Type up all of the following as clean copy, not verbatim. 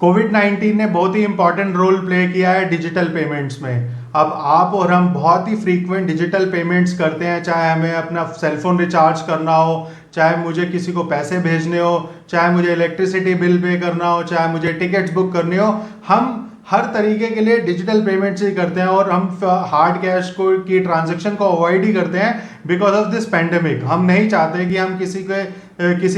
कोविड-19 ने बहुत ही important role play किया है डिजिटल पेमेंट्स में। अब आप और हम बहुत ही फ्रीक्वेंट डिजिटल पेमेंट्स करते हैं, चाहे हमें अपना सेलफोन रिचार्ज करना हो, चाहे मुझे किसी को पैसे भेजने हो, चाहे मुझे इलेक्ट्रिसिटी बिल पे करना हो, चाहे मुझे टिकट्स बुक करनी हो। हम हर तरीके के लिए डिजिटल पेमेंट्स ही करते हैं और हम हार्ड कैश को की ट्रांजैक्शन को अवॉइड ही करते हैं बिकॉज ऑफ दिस पेंडेमिक। हम नहीं चाहते कि हम किसी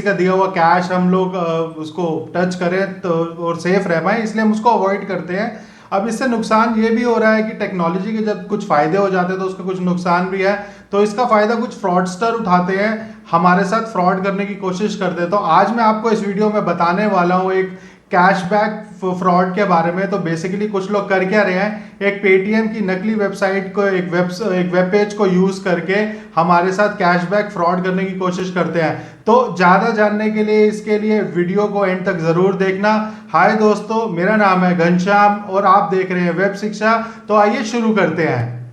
का दिया हुआ कैश हम लोग उसको टच करें तो और सेफ रह पाए, इसलिए हम उसको अवॉइड करते हैं। अब इससे नुकसान ये भी हो रहा है कि टेक्नोलॉजी के जब कुछ फायदे हो जाते हैं तो उसका कुछ नुकसान भी है। तो इसका फायदा कुछ फ्रॉडस्टर उठाते हैं, हमारे साथ फ्रॉड करने की कोशिश करते हैं। तो आज मैं आपको इस वीडियो में बताने वाला हूँ एक कैशबैक फ्रॉड के बारे में। तो बेसिकली कुछ लोग कर क्या रहे हैं, एक पेटीएम की नकली वेबसाइट को एक वेब पेज को यूज करके हमारे साथ कैशबैक फ्रॉड करने की कोशिश करते हैं। तो ज्यादा जानने के लिए इसके लिए वीडियो को एंड तक जरूर देखना। हाय दोस्तों, मेरा नाम है घनश्याम और आप देख रहे हैं वेब शिक्षा। तो आइए शुरू करते हैं।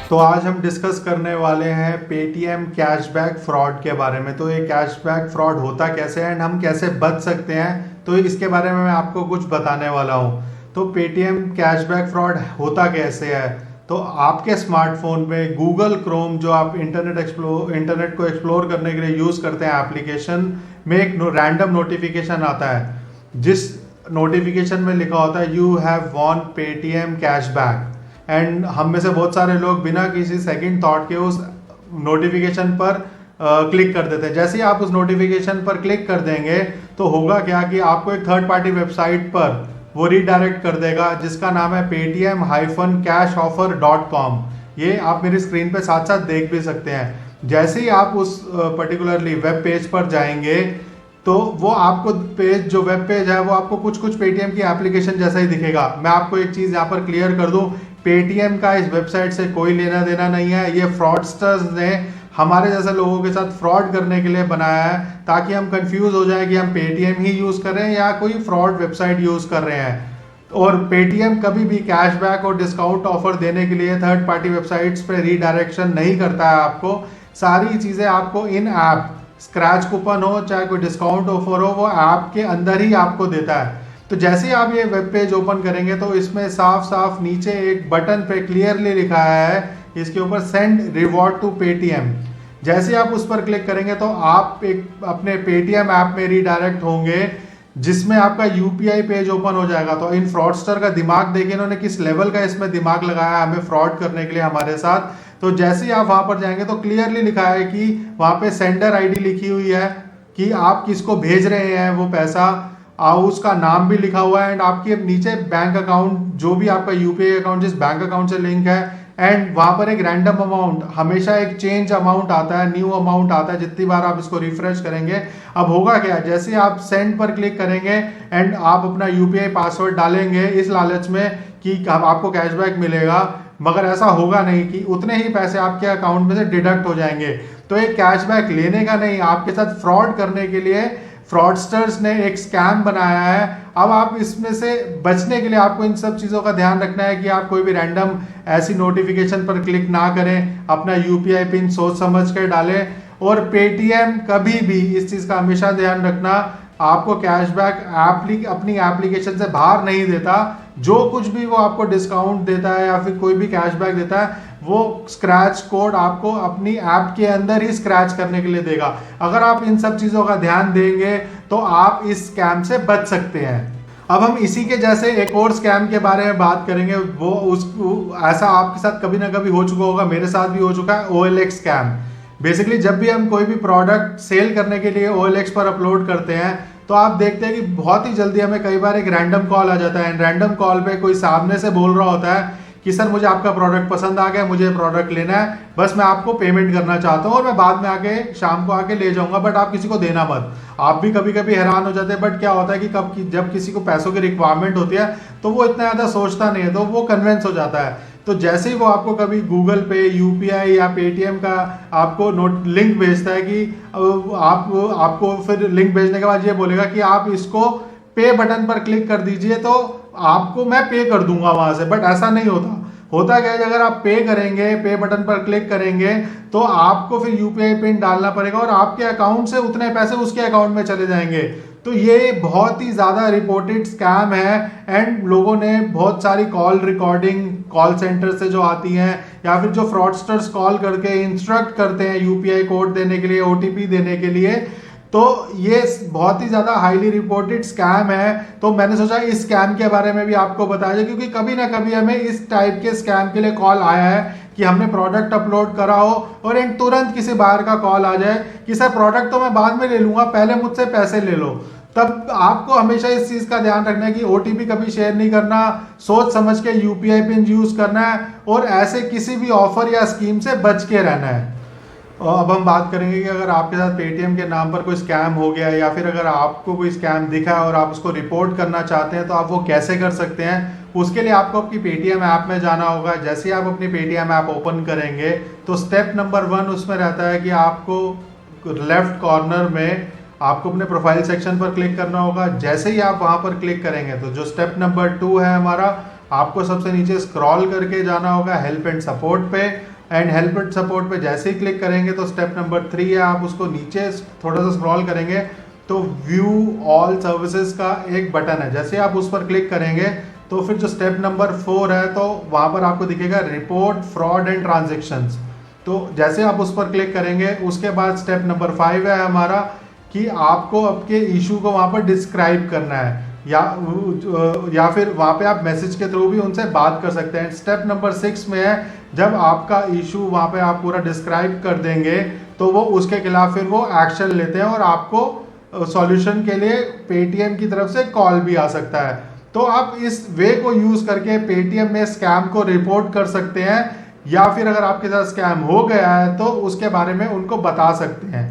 तो आज हम डिस्कस करने वाले हैं पेटीएम कैशबैक फ्रॉड के बारे में। तो ये कैशबैक फ्रॉड होता कैसे है एंड हम कैसे बच सकते हैं, तो इसके बारे में मैं आपको कुछ बताने वाला हूँ। तो पेटीएम कैशबैक फ्रॉड होता कैसे है, तो आपके स्मार्टफोन में गूगल क्रोम जो आप इंटरनेट को एक्सप्लोर करने के लिए यूज़ करते हैं एप्लीकेशन में एक रैंडम नोटिफिकेशन आता है, जिस नोटिफिकेशन में लिखा होता है you have von Paytm cashback. And हम में से बहुत सारे लोग बिना किसी सेकंड थॉट के उस नोटिफिकेशन पर क्लिक कर देते हैं। जैसे ही आप उस नोटिफिकेशन पर क्लिक कर देंगे तो होगा क्या कि आपको एक थर्ड पार्टी वेबसाइट पर वो रीडायरेक्ट कर देगा जिसका नाम है paytm-cashoffer.com। ये आप मेरी स्क्रीन पे साथ साथ देख भी सकते हैं। जैसे ही आप उस पर्टिकुलरली वेब पेज पर जाएंगे तो वो आपको पेज जो वेब पेज है वो आपको कुछ पेटीएम की एप्लीकेशन जैसा ही दिखेगा। मैं आपको एक चीज़ यहाँ पर क्लियर कर दूं, पेटीएम का इस वेबसाइट से कोई लेना देना नहीं है। ये फ्रॉडस्टर्स ने हमारे जैसे लोगों के साथ फ्रॉड करने के लिए बनाया है ताकि हम कंफ्यूज हो जाए कि हम पेटीएम ही यूज़ कर रहे हैं या कोई फ्रॉड वेबसाइट यूज़ कर रहे हैं। और पेटीएम कभी भी कैशबैक और डिस्काउंट ऑफर देने के लिए थर्ड पार्टी वेबसाइट्स पे रीडायरेक्शन नहीं करता है। आपको सारी चीज़ें आपको इन ऐप स्क्रैच कूपन हो चाहे कोई डिस्काउंट ऑफर हो वो ऐप के अंदर ही आपको देता है। तो जैसे ही आप ये वेब पेज ओपन करेंगे तो इसमें साफ साफ नीचे एक बटन पे क्लियरली लिखा है, इसके ऊपर सेंड रिवॉर्ड टू पेटीएम। जैसे आप उस पर क्लिक करेंगे तो आप एक अपने पेटीएम ऐप में रीडायरेक्ट होंगे जिसमें आपका यूपीआई पेज ओपन हो जाएगा। तो इन फ्रॉडस्टर का दिमाग देखिए, इन्होंने किस लेवल का इसमें दिमाग लगाया हमें फ्रॉड करने के लिए हमारे साथ। तो जैसे ही आप वहां पर जाएंगे तो क्लियरली लिखा है कि वहां पे सेंडर आईडी लिखी हुई है कि आप किसको भेज रहे हैं वो पैसा, उसका नाम भी लिखा हुआ है एंड आपके नीचे बैंक अकाउंट जो भी आपका यूपीआई अकाउंट जिस बैंक अकाउंट से लिंक है एंड वहां पर एक रैंडम अमाउंट, हमेशा एक चेंज अमाउंट आता है, न्यू अमाउंट आता है जितनी बार आप इसको रिफ्रेश करेंगे। अब होगा क्या, जैसे आप सेंड पर क्लिक करेंगे एंड आप अपना यूपीआई पासवर्ड डालेंगे इस लालच में कि आपको कैशबैक मिलेगा, मगर ऐसा होगा नहीं कि उतने ही पैसे आपके अकाउंट में से डिडक्ट हो जाएंगे। तो एक कैशबैक लेने का नहीं, आपके साथ फ्रॉड करने के लिए फ्रॉडस्टर्स ने एक स्कैम बनाया है। अब आप इसमें से बचने के लिए आपको इन सब चीज़ों का ध्यान रखना है कि आप कोई भी रैंडम ऐसी नोटिफिकेशन पर क्लिक ना करें, अपना यूपीआई पिन सोच समझ कर डालें। और पेटीएम कभी भी इस चीज़ का हमेशा ध्यान रखना, आपको कैशबैक अपनी एप्लीकेशन से बाहर नहीं देता। जो कुछ भी वो आपको डिस्काउंट देता है या फिर कोई भी कैशबैक देता है वो स्क्रैच कोड आपको अपनी ऐप के अंदर ही स्क्रैच करने के लिए देगा। अगर आप इन सब चीज़ों का ध्यान देंगे तो आप इस स्कैम से बच सकते हैं। अब हम इसी के जैसे एक और स्कैम के बारे में बात करेंगे। ऐसा आपके साथ कभी ना कभी हो चुका होगा, मेरे साथ भी हो चुका है, OLX स्कैम। बेसिकली जब भी हम कोई भी प्रोडक्ट सेल करने के लिए OLX पर अपलोड करते हैं तो आप देखते हैं कि बहुत ही जल्दी हमें कई बार एक रैंडम कॉल आ जाता है। रैंडम कॉल पे कोई सामने से बोल रहा होता है कि सर मुझे आपका प्रोडक्ट पसंद आ गया, मुझे प्रोडक्ट लेना है, बस मैं आपको पेमेंट करना चाहता हूँ और मैं बाद में आके शाम को आके ले जाऊंगा, बट आप किसी को देना मत। आप भी कभी कभी हैरान हो जाते हैं, बट क्या होता है कि जब किसी को पैसों की रिक्वायरमेंट होती है तो वो इतना ज़्यादा सोचता नहीं है, तो वो कन्विंस हो जाता है। तो जैसे ही वो आपको कभी गूगल पे, यूपीआई या पेटीएम का आपको लिंक भेजता है कि आपको फिर लिंक भेजने के बाद ये बोलेगा कि आप इसको पे बटन पर क्लिक कर दीजिए तो आपको मैं पे कर दूंगा वहां से, बट ऐसा नहीं होता। होता क्या है, अगर आप पे करेंगे, पे बटन पर क्लिक करेंगे तो आपको फिर यूपीआई पिन डालना पड़ेगा और आपके अकाउंट से उतने पैसे उसके अकाउंट में चले जाएंगे। तो ये बहुत ही ज्यादा रिपोर्टेड स्कैम है एंड लोगों ने बहुत सारी कॉल रिकॉर्डिंग कॉल सेंटर से जो आती हैं या फिर जो फ्रॉडस्टर्स कॉल करके इंस्ट्रक्ट करते हैं यूपीआई कोड देने के लिए, ओटीपी देने के लिए, तो ये बहुत ही ज्यादा हाईली रिपोर्टेड स्कैम है। तो मैंने सोचा इस स्कैम के बारे में भी आपको बताया जाए, क्योंकि कभी ना कभी हमें इस टाइप के स्कैम के लिए कॉल आया है कि हमने प्रोडक्ट अपलोड करा हो और एक तुरंत किसी बाहर का कॉल आ जाए कि सर प्रोडक्ट तो मैं बाद में ले लूंगा, पहले मुझसे पैसे ले लो। तब आपको हमेशा इस चीज का ध्यान रखना है कि ओटीपी कभी शेयर नहीं करना, सोच समझ के यूपीआई पिन यूज करना है और ऐसे किसी भी ऑफर या स्कीम से बच के रहना है। और अब हम बात करेंगे कि अगर आपके साथ पेटीएम के नाम पर कोई स्कैम हो गया है या फिर अगर आपको कोई स्कैम दिखा है और आप उसको रिपोर्ट करना चाहते हैं तो आप वो कैसे कर सकते हैं। उसके लिए आपको अपनी पेटीएम ऐप में जाना होगा। जैसे ही आप अपनी पेटीएम ऐप ओपन करेंगे तो स्टेप नंबर 1 उसमें रहता है कि आपको लेफ्ट कॉर्नर में आपको अपने प्रोफाइल सेक्शन पर क्लिक करना होगा। जैसे ही आप वहां पर क्लिक करेंगे तो जो स्टेप नंबर 2 है हमारा, आपको सबसे नीचे स्क्रॉल करके जाना होगा हेल्प एंड सपोर्ट पे, एंड हेल्प एंड सपोर्ट पे जैसे ही क्लिक करेंगे तो स्टेप नंबर 3 है, आप उसको नीचे थोड़ा सा स्क्रॉल करेंगे तो व्यू ऑल सर्विसेज का एक बटन है। जैसे आप उस पर क्लिक करेंगे तो फिर जो स्टेप नंबर 4 है तो वहां पर आपको दिखेगा रिपोर्ट फ्रॉड एंड ट्रांजेक्शन्स। तो जैसे आप उस पर क्लिक करेंगे उसके बाद स्टेप नंबर 5 है हमारा कि आपको आपके इशू को वहां पर डिस्क्राइब करना है या फिर वहां पे आप मैसेज के थ्रू भी उनसे बात कर सकते हैं। स्टेप नंबर 6 में है जब आपका इशू वहां पे आप पूरा डिस्क्राइब कर देंगे तो वो उसके खिलाफ फिर वो एक्शन लेते हैं और आपको सॉल्यूशन के लिए पेटीएम की तरफ से कॉल भी आ सकता है। तो आप इस वे को यूज करके पेटीएम में स्कैम को रिपोर्ट कर सकते हैं या फिर अगर आपके साथ स्कैम हो गया है तो उसके बारे में उनको बता सकते हैं।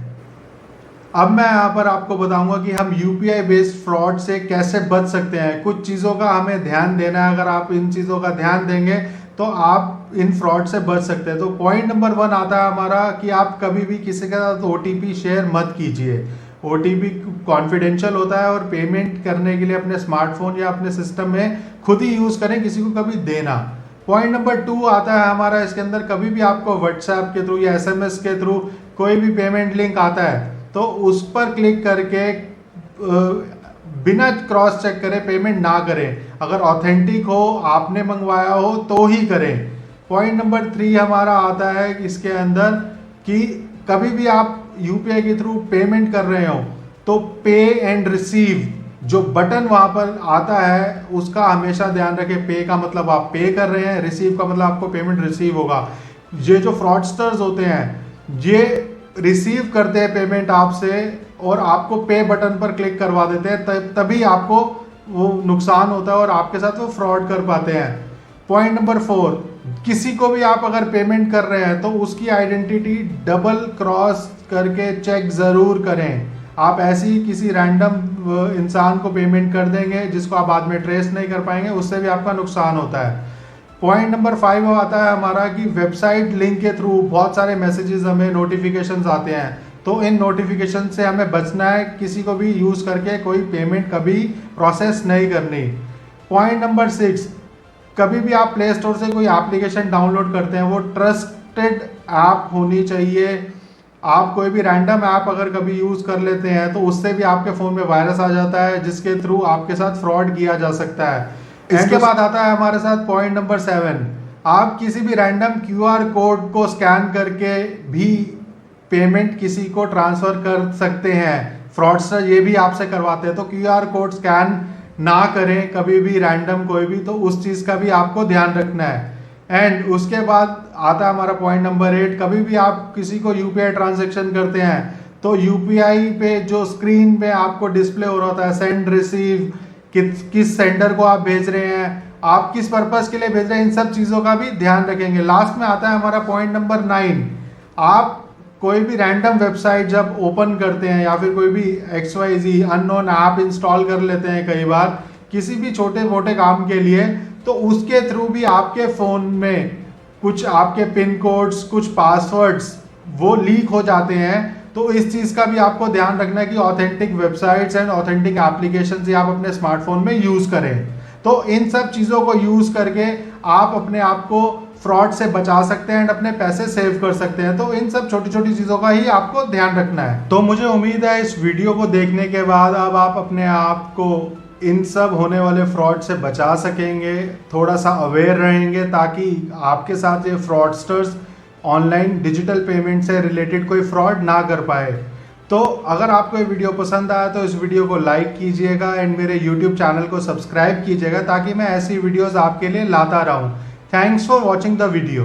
अब मैं यहाँ पर आपको बताऊंगा कि हम यूपीआई बेस्ड फ्रॉड से कैसे बच सकते हैं। कुछ चीज़ों का हमें ध्यान देना है, अगर आप इन चीज़ों का ध्यान देंगे तो आप इन फ्रॉड से बच सकते हैं। तो पॉइंट नंबर 1 आता है हमारा कि आप कभी भी किसी के साथ ओटीपी शेयर मत कीजिए। ओटीपी कॉन्फिडेंशियल होता है और पेमेंट करने के लिए अपने स्मार्टफोन या अपने सिस्टम में खुद ही यूज़ करें, किसी को कभी देना। पॉइंट नंबर 2 आता है हमारा, इसके अंदर कभी भी आपको व्हाट्सएप के थ्रू या एसएमएस के थ्रू कोई भी पेमेंट लिंक आता है तो उस पर क्लिक करके बिना क्रॉस चेक करे पेमेंट ना करें। अगर ऑथेंटिक हो, आपने मंगवाया हो तो ही करें। पॉइंट नंबर 3 हमारा आता है इसके अंदर कि कभी भी आप यूपीआई के थ्रू पेमेंट कर रहे हो तो पे एंड रिसीव जो बटन वहां पर आता है उसका हमेशा ध्यान रखें। पे का मतलब आप पे कर रहे हैं, रिसीव का मतलब आपको पेमेंट रिसीव होगा। ये जो फ्रॉडस्टर्स होते हैं ये रिसीव करते हैं पेमेंट आपसे और आपको पे बटन पर क्लिक करवा देते हैं, तभी आपको वो नुकसान होता है और आपके साथ वो फ्रॉड कर पाते हैं। पॉइंट नंबर 4, किसी को भी आप अगर पेमेंट कर रहे हैं तो उसकी आइडेंटिटी डबल क्रॉस करके चेक जरूर करें। आप ऐसे ही किसी रैंडम इंसान को पेमेंट कर देंगे जिसको आप बाद में ट्रेस नहीं कर पाएंगे, उससे भी आपका नुकसान होता है। पॉइंट नंबर 5 आता है हमारा कि वेबसाइट लिंक के थ्रू बहुत सारे मैसेजेस हमें नोटिफिकेशंस आते हैं, तो इन नोटिफिकेशन से हमें बचना है। किसी को भी यूज करके कोई पेमेंट कभी प्रोसेस नहीं करनी। पॉइंट नंबर 6, कभी भी आप प्ले स्टोर से कोई एप्लीकेशन डाउनलोड करते हैं वो ट्रस्टेड ऐप होनी चाहिए। आप कोई भी रैंडम ऐप अगर कभी यूज कर लेते हैं तो उससे भी आपके फोन में वायरस आ जाता है जिसके थ्रू आपके साथ फ्रॉड किया जा सकता है। इसके बाद आता है हमारे साथ पॉइंट नंबर 7, आप किसी भी रैंडम क्यूआर कोड को स्कैन करके भी पेमेंट किसी को ट्रांसफर कर सकते हैं। फ्रॉडस्टर ये भी आपसे करवाते हैं, तो क्यूआर कोड स्कैन ना करें कभी भी रैंडम कोई भी, तो उस चीज का भी आपको ध्यान रखना है। एंड उसके बाद आता है हमारा पॉइंट नंबर 8, कभी भी आप किसी को यूपीआई ट्रांजेक्शन करते हैं तो यूपीआई पे जो स्क्रीन पे आपको डिस्प्ले हो रहा होता है सेंड रिसीव, किस सेंडर को आप भेज रहे हैं, आप किस पर्पस के लिए भेज रहे हैं, इन सब चीजों का भी ध्यान रखेंगे। लास्ट में आता है हमारा पॉइंट नंबर 9, आप कोई भी रैंडम वेबसाइट जब ओपन करते हैं या फिर कोई भी XYZ अननोन ऐप इंस्टॉल कर लेते हैं कई बार किसी भी छोटे मोटे काम के लिए, तो उसके थ्रू भी आपके फोन में कुछ आपके पिन कोड्स, कुछ पासवर्ड्स वो लीक हो जाते हैं। तो इस चीज का भी आपको ध्यान रखना है कि authentic websites and authentic applications ही आप अपने स्मार्टफोन में यूज करें। तो इन सब चीजों को यूज करके आप अपने आप को फ्रॉड से बचा सकते हैं एंड अपने पैसे सेव कर सकते हैं। तो इन सब छोटी छोटी चीज़ों का ही आपको ध्यान रखना है। तो मुझे उम्मीद है इस वीडियो को देखने के बाद अब आप अपने आप को इन सब होने वाले फ्रॉड से बचा सकेंगे, थोड़ा सा अवेयर रहेंगे, ताकि आपके साथ ये फ्रॉडस्टर्स ऑनलाइन डिजिटल पेमेंट से रिलेटेड कोई फ्रॉड ना कर पाए। तो अगर आपको ये वीडियो पसंद आया तो इस वीडियो को लाइक कीजिएगा एंड मेरे यूट्यूब चैनल को सब्सक्राइब कीजिएगा, ताकि मैं ऐसी वीडियोस आपके लिए लाता रहूं। Thanks for watching the video.